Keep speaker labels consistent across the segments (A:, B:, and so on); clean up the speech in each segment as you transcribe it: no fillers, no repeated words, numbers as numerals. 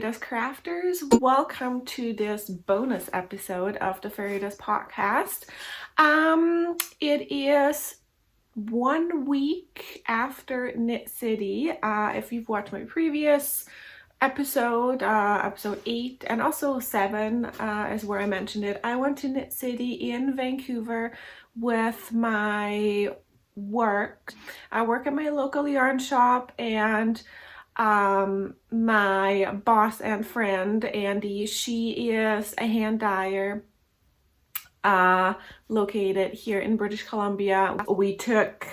A: Fairydust crafters, welcome to this bonus episode of the Fairydust podcast. It is 1 week after Knit City. If you've watched my previous episode, episode 8 and also 7 is where I mentioned it. I went to Knit City in Vancouver with my work. I work at my local yarn shop, and my boss and friend Andy, she is a hand dyer located here in British Columbia. We took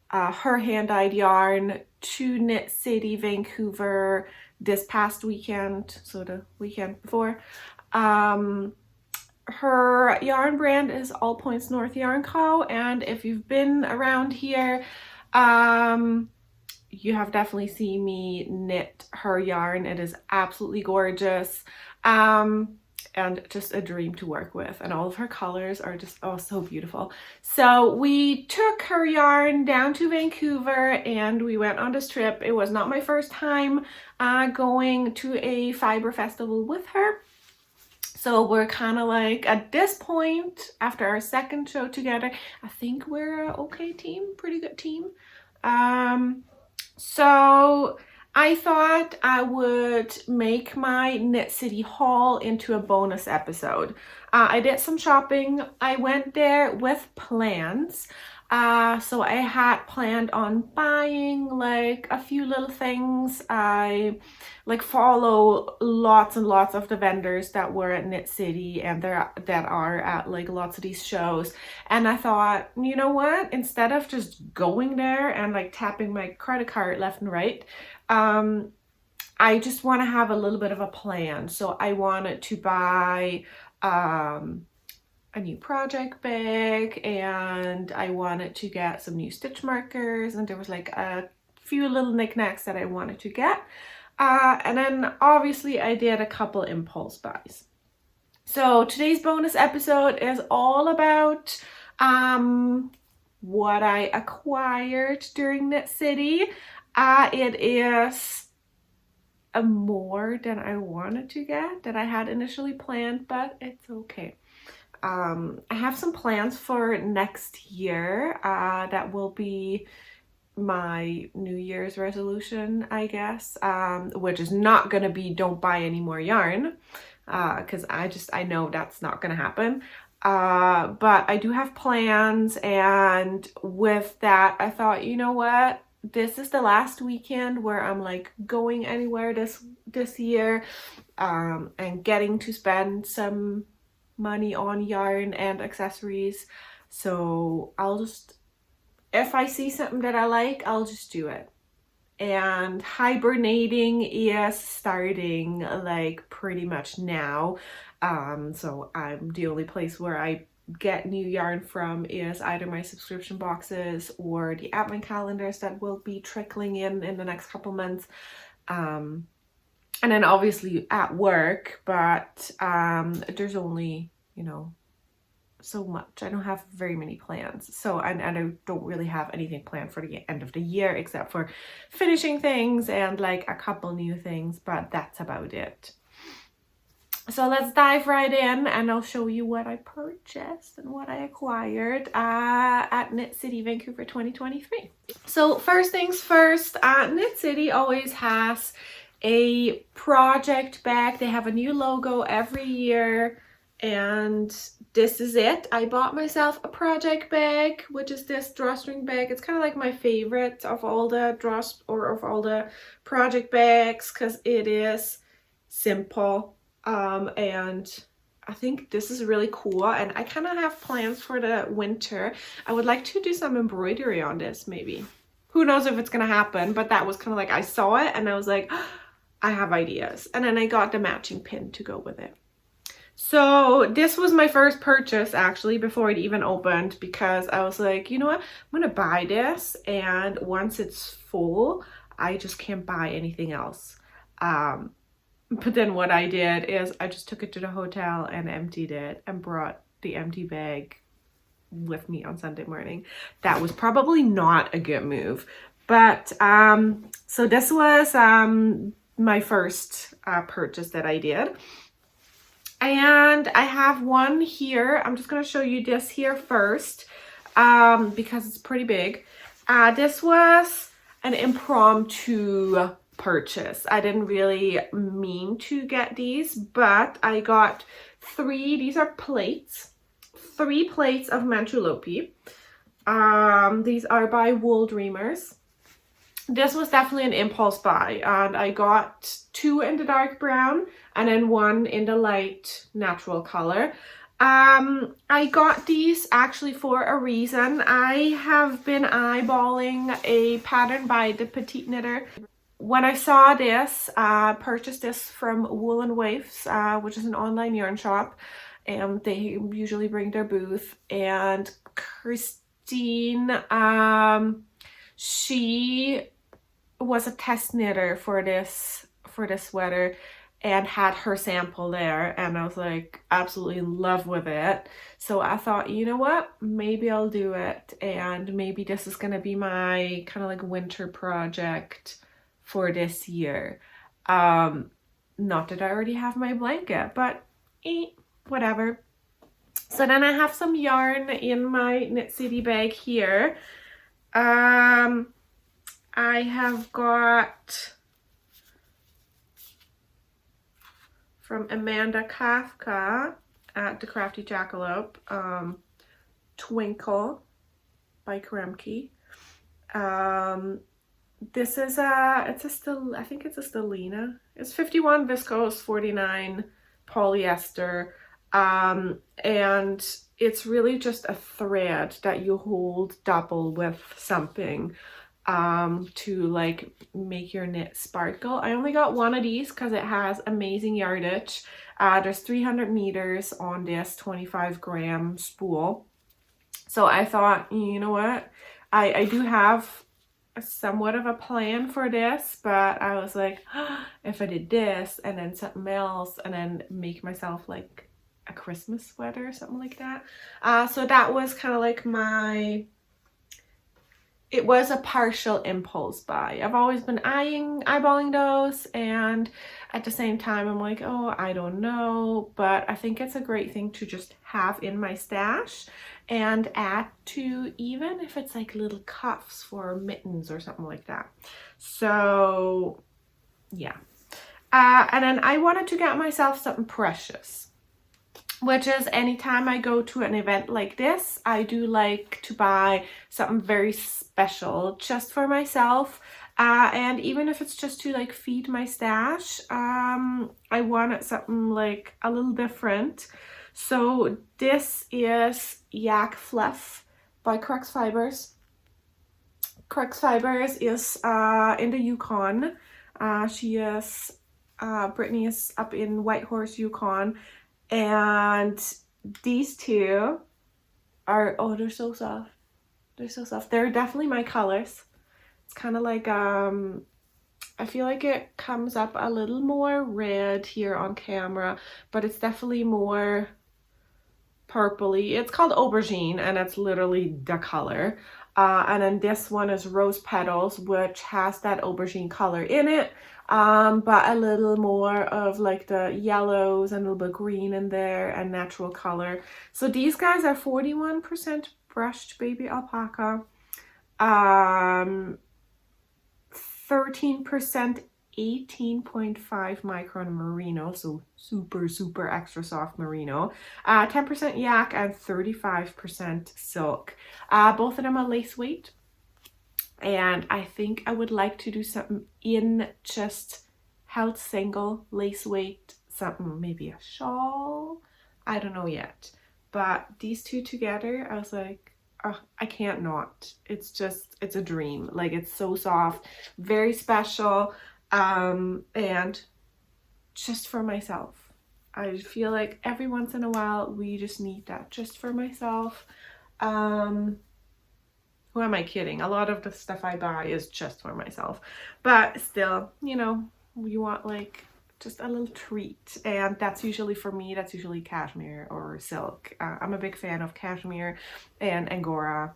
A: her hand dyed yarn to Knit City Vancouver this past weekend, so the weekend before. Her yarn brand is All Points North Yarn Co, and if you've been around here, you have definitely seen me knit her yarn. It is absolutely gorgeous, and just a dream to work with, and all of her colors are just so beautiful. So we took her yarn down to Vancouver and we went on this trip. It was not my first time going to a fiber festival with her. So we're kind of like, at this point, after our second show together, I think we're an okay team, pretty good team. So I thought I would make my Knit City haul into a bonus episode. I did some shopping. I went there with plans. So I had planned on buying like a few little things. I like follow lots and lots of the vendors that were at Knit City and that are at like lots of these shows. And I thought, you know what? Instead of just going there and like tapping my credit card left and right, I just want to have a little bit of a plan. So I wanted to buy a new project bag, and I wanted to get some new stitch markers, and there was like a few little knickknacks that I wanted to get. And then obviously I did a couple impulse buys. So today's bonus episode is all about what I acquired during Knit City. It is more than I wanted to get, that I had initially planned, but it's okay. I have some plans for next year. That will be my New Year's resolution, I guess, which is not going to be don't buy any more yarn, because I know that's not going to happen. But I do have plans, and with that, I thought, you know what? This is the last weekend where I'm like going anywhere this year, and getting to spend some money on yarn and accessories. So I'll just, if I see something that I like, I'll just do it. And hibernating is starting like pretty much now. So I'm the only place where I get new yarn from is either my subscription boxes or the advent calendars that will be trickling in the next couple months. And then obviously at work, but there's only, you know, so much. I don't have very many plans. So and I don't really have anything planned for the end of the year except for finishing things and like a couple new things, but that's about it. So let's dive right in, and I'll show you what I purchased and what I acquired at Knit City Vancouver 2023. So first things first, Knit City always has a project bag. They have a new logo every year, and this is it. I bought myself a project bag, which is this drawstring bag. It's kind of like my favorite of all the of all the project bags, because it is simple. And I think this is really cool, and I kind of have plans for the winter. I would like to do some embroidery on this, maybe. Who knows if it's gonna happen, but that was kind of like, I saw it and I was like, oh, I have ideas. And then I got the matching pin to go with it. So this was my first purchase actually before it even opened, because I was like, you know what, I'm gonna buy this, and once it's full, I just can't buy anything else. But then what I did is I just took it to the hotel and emptied it and brought the empty bag with me on Sunday morning. That was probably not a good move, but so this was my first purchase that I did. And I have one here. I'm just going to show you this here first because it's pretty big. This was an impromptu purchase. I didn't really mean to get these, but I got these are plates, 3 plates of Manchulopi. These are by Wool Dreamers. This was definitely an impulse buy, and I got 2 in the dark brown and then 1 in the light natural color. I got these actually for a reason. I have been eyeballing a pattern by the Petite Knitter. When I saw this, purchased this from Wool and Waifs, which is an online yarn shop, and they usually bring their booth. And Christine, she was a test knitter for this sweater and had her sample there, and I was like absolutely in love with it. So I thought, you know what, maybe I'll do it, and maybe this is gonna be my kind of like winter project for this year. Not that I already have my blanket, but whatever. So then I have some yarn in my Knit City bag here. I have got from Amanda Kafka at the Crafty Jackalope, Twinkle by Kremke. This is I think it's a Stellina. It's 51 viscose, 49 polyester, and it's really just a thread that you hold double with something to like make your knit sparkle. I only got 1 of these because it has amazing yardage. There's 300 meters on this 25 gram spool. So I thought, you know what, I do have somewhat of a plan for this, but I was like, if I did this and then something else and then make myself like a Christmas sweater or something like that. So that was kind of like it was a partial impulse buy. I've always been eyeballing those, and at the same time I'm like, oh, I don't know, but I think it's a great thing to just have in my stash and add to, even if it's like little cuffs for mittens or something like that. So yeah. And then I wanted to get myself something precious, which is anytime I go to an event like this, I do like to buy something very special just for myself. And even if it's just to like feed my stash, I wanted something like a little different. So this is Yak Fluff by Crux Fibers. Crux Fibers is in the Yukon. Brittany is up in Whitehorse, Yukon. And these two are, oh, they're so soft. They're so soft. They're definitely my colors. It's kind of like, I feel like it comes up a little more red here on camera, but it's definitely more purpley. It's called Aubergine, and it's literally the color. And then this one is Rose Petals, which has that aubergine color in it, but a little more of like the yellows and a little bit green in there and natural color. So these guys are 41% brushed baby alpaca, 13% 18.5 micron merino, so super extra soft merino, 10% yak, and 35% silk. Both of them are lace weight, and I think I would like to do something in just held single lace weight, something, maybe a shawl, I don't know yet, but these two together, I was like, oh, I can't not. It's a dream. Like, it's so soft, very special, and just for myself. I feel like every once in a while we just need that just for myself. Who am I kidding? A lot of the stuff I buy is just for myself, but still, you know, you want like just a little treat, and that's usually, for me, that's usually cashmere or silk. I'm a big fan of cashmere, and Angora,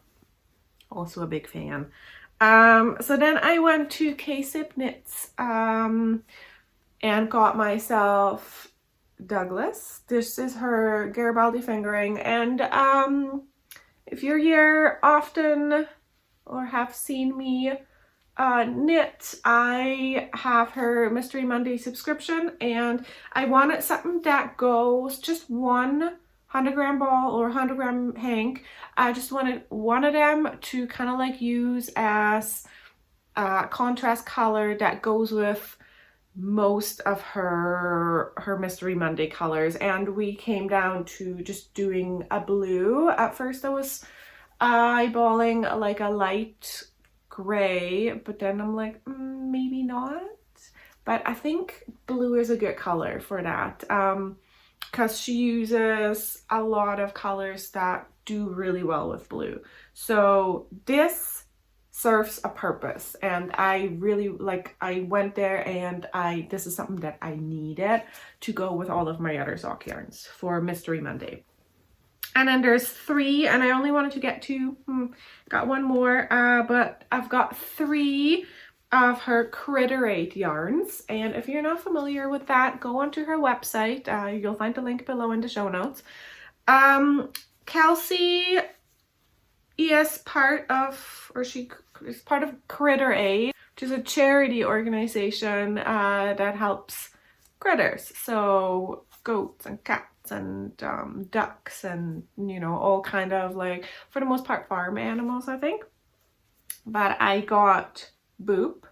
A: also a big fan. So then I went to K-Sip Knits, and got myself Douglas. This is her Garibaldi fingering, and if you're here often or have seen me knit, I have her Mystery Monday subscription, and I wanted something that goes just one 100-gram ball or 100-gram hank. I just wanted one of them to kind of like use as contrast color that goes with most of her Mystery Monday colors, and we came down to just doing a blue. At first I was eyeballing like a light gray, but then I'm like, maybe not. But I think blue is a good color for that, because she uses a lot of colors that do really well with blue. So this serves a purpose, and I really like, I went there and this is something that I needed to go with all of my other sock yarns for Mystery Monday. And then there's 3, and I only wanted to get 2. Got one more, but I've got 3 of her Critterate yarns. And if you're not familiar with that, go onto her website. You'll find the link below in the show notes. Kelsey is part of, or she is part of Critterate, which is a charity organization that helps critters. So goats and cats and ducks and, you know, all kind of, like, for the most part farm animals, I think. But I got Boop,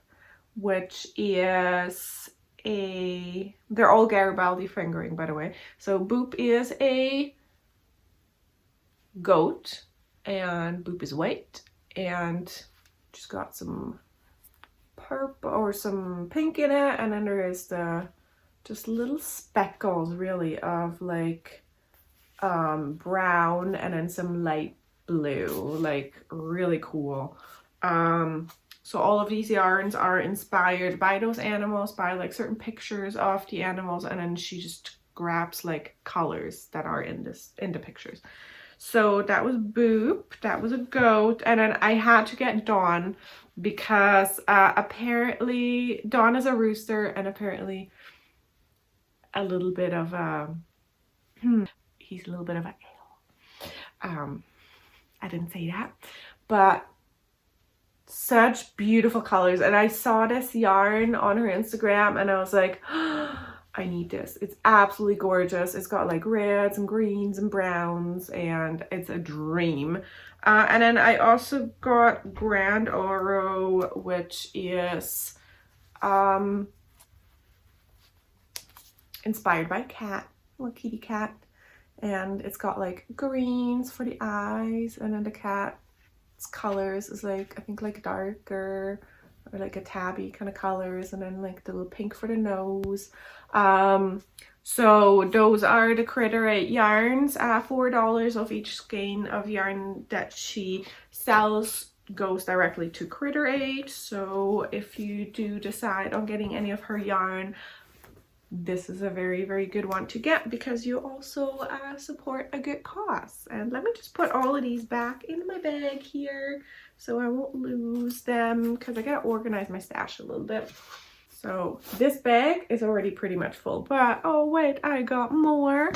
A: which is they're all Garibaldi fingering, by the way. So Boop is a goat, and Boop is white, and just got some purple or some pink in it, and then there is the just little speckles really of like brown and then some light blue, like really cool. So all of these yarns are inspired by those animals, by like certain pictures of the animals, and then she just grabs like colors that are in the pictures. So that was Boop, that was a goat, and then I had to get Dawn because apparently Dawn is a rooster, and apparently a little bit of he's a little bit of a ale. I didn't say that, but such beautiful colors. And I saw this yarn on her Instagram and I was like, oh, I need this. It's absolutely gorgeous. It's got like reds and greens and browns, and it's a dream. And then I also got Grand Oro, which is inspired by a cat, a little kitty cat, and it's got like greens for the eyes, and then the cat's colors is like, I think like darker or like a tabby kind of colors, and then like the little pink for the nose. So those are the Critterate yarns. $4 of each skein of yarn that she sells goes directly to Critterate. So if you do decide on getting any of her yarn, this is a very, very good one to get, because you also support a good cause. And let me just put all of these back in my bag here so I won't lose them, because I gotta organize my stash a little bit. So this bag is already pretty much full, but oh wait, I got more.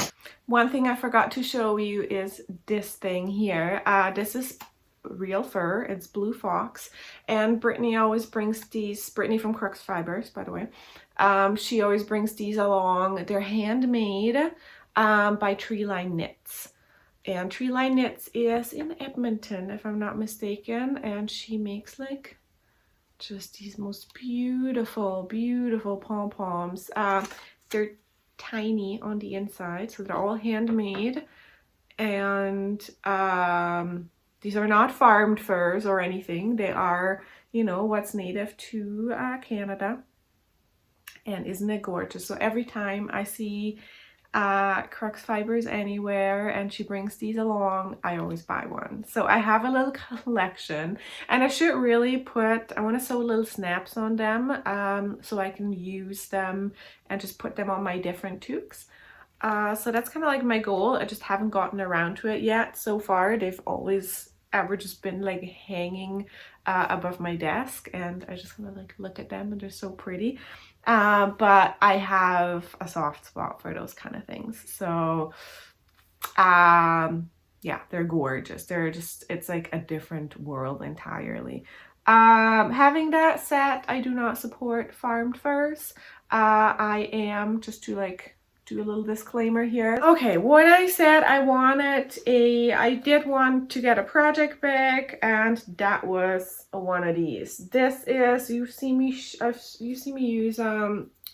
A: One thing I forgot to show you is this thing here. This is real fur, it's Blue Fox, and Brittany always brings these, Brittany from Crux Fibers, by the way. She always brings these along. They're handmade by Treeline Knits, and Treeline Knits is in Edmonton if I'm not mistaken, and she makes like just these most beautiful, beautiful pom-poms. They're tiny on the inside, so they're all handmade, and these are not farmed furs or anything. They are, you know, what's native to Canada. And isn't it gorgeous? So every time I see Crux Fibers anywhere and she brings these along, I always buy one. So I have a little collection, and I should really put, I want to sew little snaps on them so I can use them and just put them on my different toques. So that's kind of like my goal. I just haven't gotten around to it yet. So far they've always ever just been like hanging above my desk, and I just kind of like look at them and they're so pretty. but I have a soft spot for those kind of things. So yeah, they're gorgeous. They're just, it's like a different world entirely. Having that said, I do not support farmed furs. I am, just to like do a little disclaimer here. Okay, when I said I did want to get a project bag, and that was one of these. This is, you've seen me use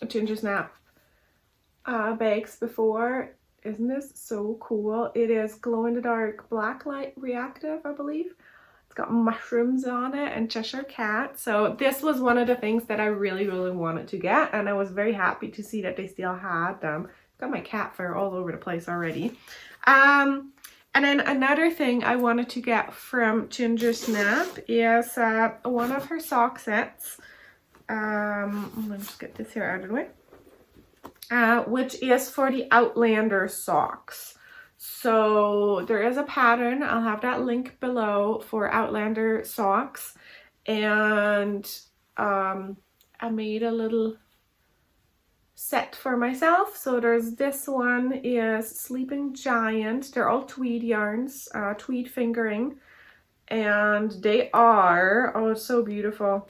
A: Ginger Snap bags before. Isn't this so cool? It is glow in the dark black light reactive, I believe. It's got mushrooms on it and Cheshire Cat. So this was one of the things that I really wanted to get, and I was very happy to see that they still had them. Got my cat fur all over the place already. And then another thing I wanted to get from Ginger Snap is one of her sock sets. Let me just get this here out of the way. Which is for the Outlander socks. So there is a pattern, I'll have that link below, for Outlander socks, and I made a little set for myself. So there's this one is Sleeping Giant. They're all tweed yarns, tweed fingering, and they are, oh, it's so beautiful.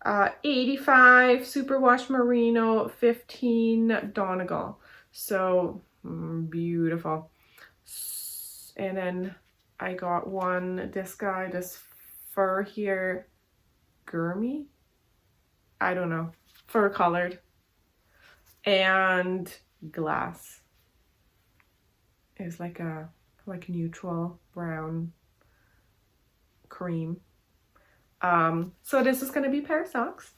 A: 85 superwash merino, 15 Donegal. So beautiful. And then I got one, this guy, this fur here, Gurmy, I don't know, fur colored, and glass is like a neutral brown cream. So this is going to be a pair of socks.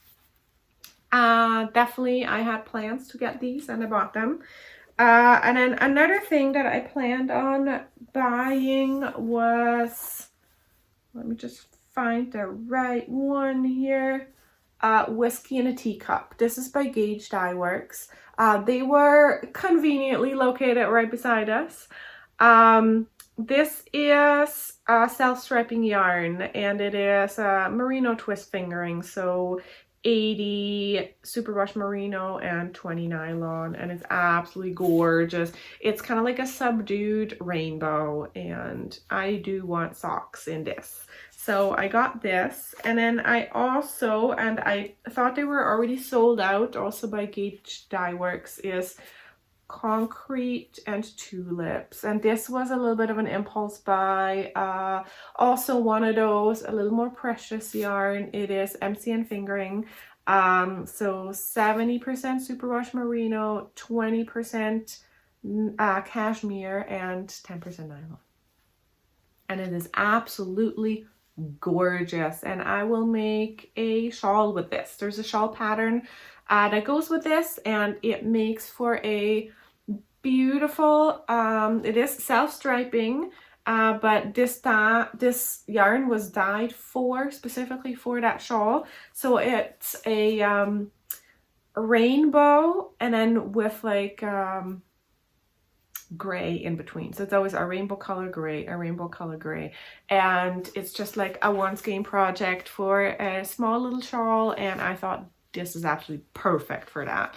A: Definitely I had plans to get these, and I bought them. And then another thing that I planned on buying was, let me just find the right one here, Whiskey in a Teacup. This is by Gauge Dye Works. They were conveniently located right beside us. This is self-striping yarn, and it is merino twist fingering, so 80 superwash merino and 20 nylon, and it's absolutely gorgeous. It's kind of like a subdued rainbow, and I do want socks in this. So I got this, and then I also, and I thought they were already sold out, also by Gauge Dye Works, is Concrete and Tulips, and this was a little bit of an impulse buy. Also one of those, a little more precious yarn. It is MCN fingering, so 70% superwash merino, 20% cashmere, and 10% nylon, and it is absolutely gorgeous. And I will make a shawl with this. There's a shawl pattern that goes with this, and it makes for a beautiful, it is self-striping, but this yarn was dyed specifically for that shawl. So it's a rainbow, and then with like gray in between. So it's always a rainbow color gray, a rainbow color gray, and it's just like a one skein project for a small little shawl, and I thought this is absolutely perfect for that.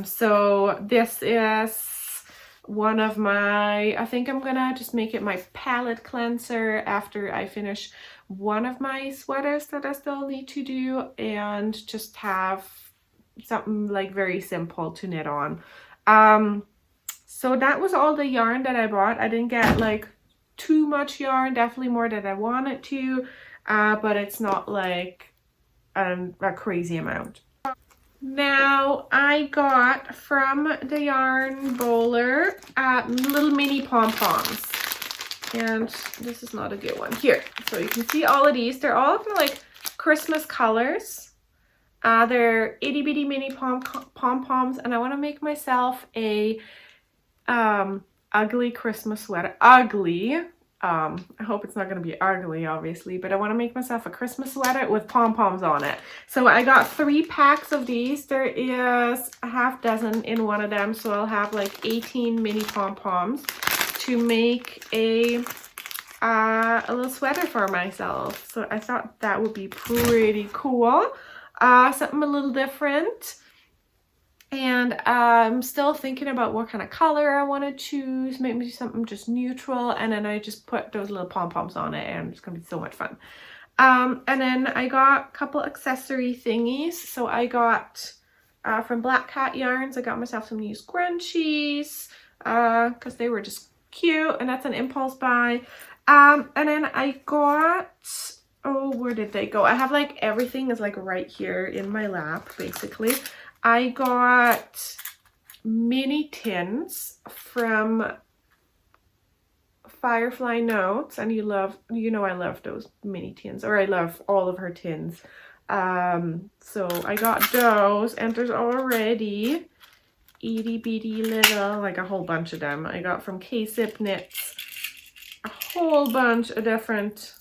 A: So this is one of my, I think I'm gonna just make it my palette cleanser after I finish one of my sweaters that I still need to do, and just have something like very simple to knit on. So that was all the yarn that I bought. I didn't get like too much yarn, definitely more than I wanted to, but it's not like a crazy amount. Now I got from the yarn bowler little mini pom-poms, and this is not a good one here. So you can see all of these, they're all kind of like Christmas colors. They're itty bitty mini pom-poms, and I want to make myself a ugly Christmas sweater. Ugly. I hope it's not going to be ugly, obviously, but I want to make myself a Christmas sweater with pom-poms on it. So I got 3 packs of these. There is a half dozen in one of them, so I'll have like 18 mini pom-poms to make a little sweater for myself. So I thought that would be pretty cool. something a little different. And I'm still thinking about what kind of color I want to choose, maybe something just neutral, and then I just put those little pom-poms on it, and it's gonna be so much fun. And then I got a couple accessory thingies. So I got from Black Cat Yarns, I got myself some new scrunchies because they were just cute, and that's an impulse buy. And then I got, oh, where did they go? I have like everything is like right here in my lap basically. I got mini tins from Firefly Notes, and you know I love those mini tins, or I love all of her tins. So I got those, and there's already itty bitty little, like a whole bunch of them. I got from K-Zip Knits a whole bunch of different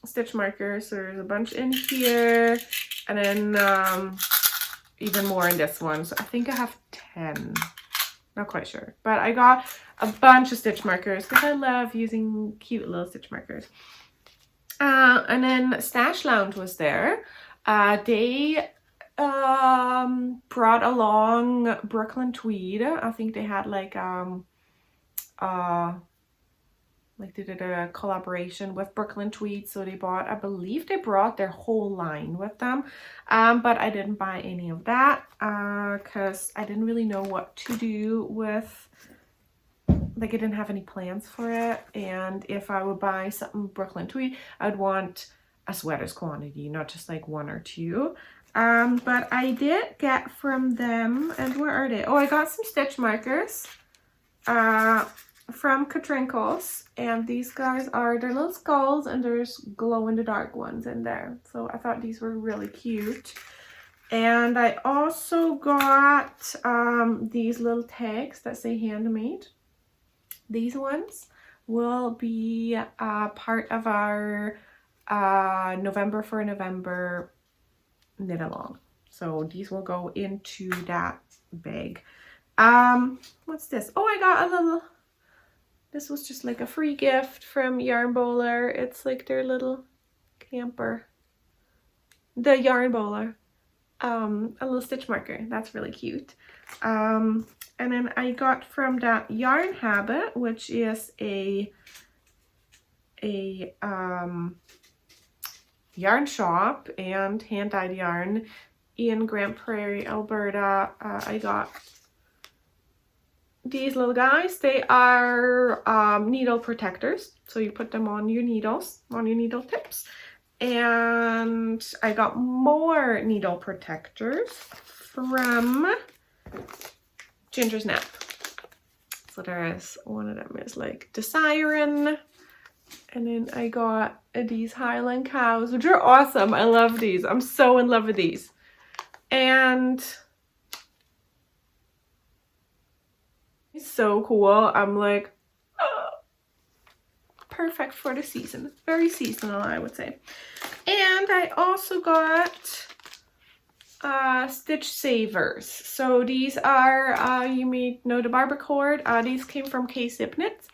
A: stitch markers. So there's a bunch in here, and then even more in this one. So I think I have 10. Not quite sure, but I got a bunch of stitch markers because I love using cute little stitch markers. And then Stash Lounge was there. They brought along Brooklyn Tweed. I think they had like they did a collaboration with Brooklyn Tweed, so they bought, I believe they brought their whole line with them, but I didn't buy any of that because I didn't really know what to do with, like I didn't have any plans for it, and if I would buy something Brooklyn Tweed, I'd want a sweater's quantity, not just like one or two. But I did get from them, and where are they? Oh, I got some stitch markers from Katrinkles, and these guys are, they're little skulls, and there's glow-in-the-dark ones in there, so I thought these were really cute. And I also got these little tags that say handmade. These ones will be part of our November for November knit along, so these will go into that bag. What's this? Oh, I got a little, this was just like a free gift from Yarn Bowler. It's like their little camper, the Yarn Bowler, a little stitch marker. That's really cute. And then I got from that Yarn Habit, which is a yarn shop and hand-dyed yarn in Grand Prairie, Alberta. I got these little guys. They are needle protectors, so you put them on your needles, on your needle tips. And I got more needle protectors from Ginger Snap. So there is, one of them is like the siren, and then I got these Highland cows, which are awesome. I love these. I'm so in love with these. And it's so cool. I'm like, oh, perfect for the season. Very seasonal, I would say. And I also got stitch savers. So these are, you may know the barber cord. These came from K-Zip Knits.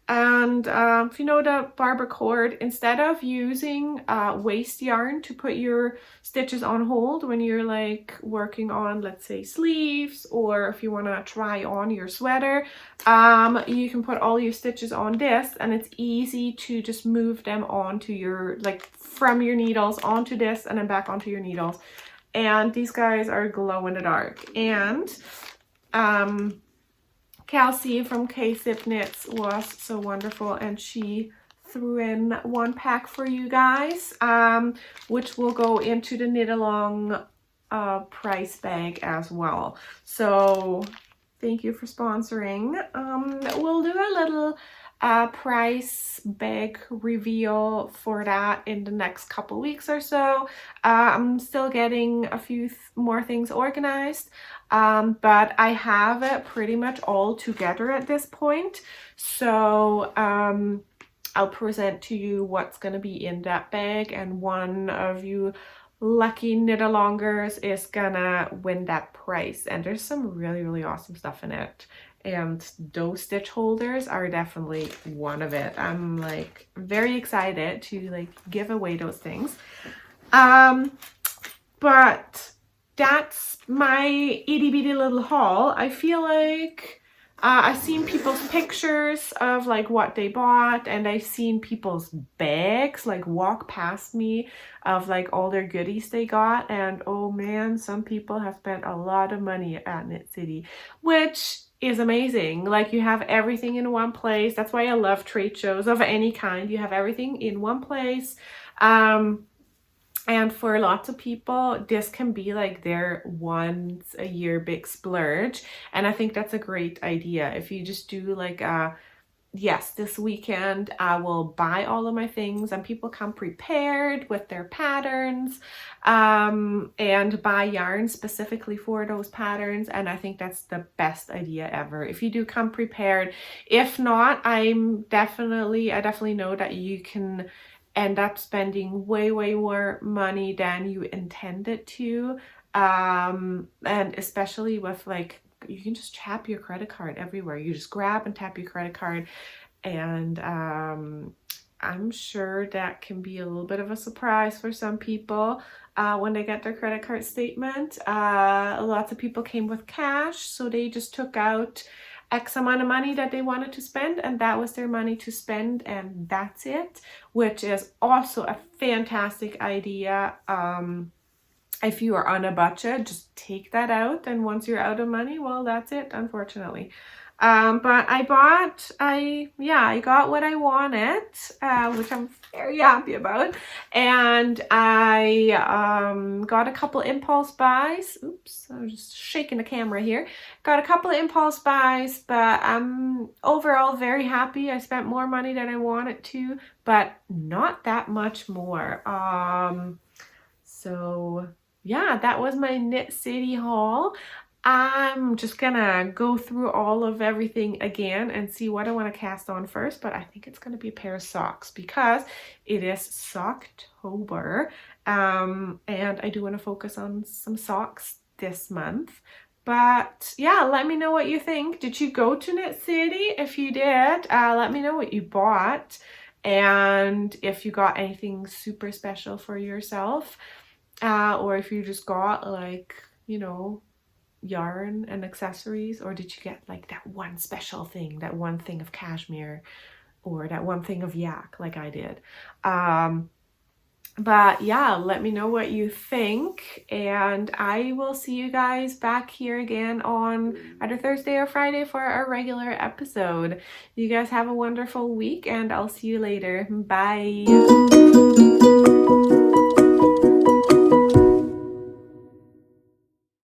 A: And if you know the barber cord, instead of using waste yarn to put your stitches on hold when you're like working on, let's say, sleeves, or if you want to try on your sweater, you can put all your stitches on this, and it's easy to just move them onto your, like from your needles onto this and then back onto your needles. And these guys are glow in the dark. And Kelsey from K-Zip Knits was so wonderful, and she threw in one pack for you guys, which will go into the knit along price bag as well. So thank you for sponsoring. We'll do a little price bag reveal for that in the next couple weeks or so. I'm still getting a few more things organized, but I have it pretty much all together at this point. So I'll present to you what's going to be in that bag, and one of you lucky knit alongers is gonna win that prize. And there's some really awesome stuff in it, and those stitch holders are definitely one of it. I'm like very excited to like give away those things. But that's my itty bitty little haul. I feel like I've seen people's pictures of like what they bought, and I've seen people's bags like walk past me of like all their goodies they got, and oh man, some people have spent a lot of money at Knit City, which is amazing. Like, you have everything in one place. That's why I love trade shows of any kind. You have everything in one place. And for lots of people, this can be like their once a year big splurge. And I think that's a great idea. If you just do like yes, this weekend I will buy all of my things, and people come prepared with their patterns and buy yarn specifically for those patterns, and I think that's the best idea ever. If you do come prepared. If not, I definitely know that you can end up spending way more money than you intended to, and especially with like, you can just tap your credit card everywhere. You just grab and tap your credit card, and I'm sure that can be a little bit of a surprise for some people when they get their credit card statement. Lots of people came with cash, so they just took out X amount of money that they wanted to spend, and that was their money to spend, and that's it, which is also a fantastic idea. If you are on a budget, just take that out, and once you're out of money, well, that's it, unfortunately. But I got what I wanted, which I'm very happy about. And I got a couple impulse buys. Oops, I'm just shaking the camera here. Got a couple of impulse buys, but I'm overall very happy. I spent more money than I wanted to, but not that much more. So yeah, that was my Knit City haul. I'm just gonna go through all of everything again and see what I want to cast on first, but I think it's gonna be a pair of socks because it is Socktober, and I do want to focus on some socks this month. But yeah, let me know what you think. Did you go to Knit City? If you did, let me know what you bought and if you got anything super special for yourself, or if you just got like, you know, yarn and accessories, or did you get like that one special thing, that one thing of cashmere, or that one thing of yak like I did. But yeah, let me know what you think, and I will see you guys back here again on either Thursday or Friday for our regular episode. You guys have a wonderful week, and I'll see you later. Bye.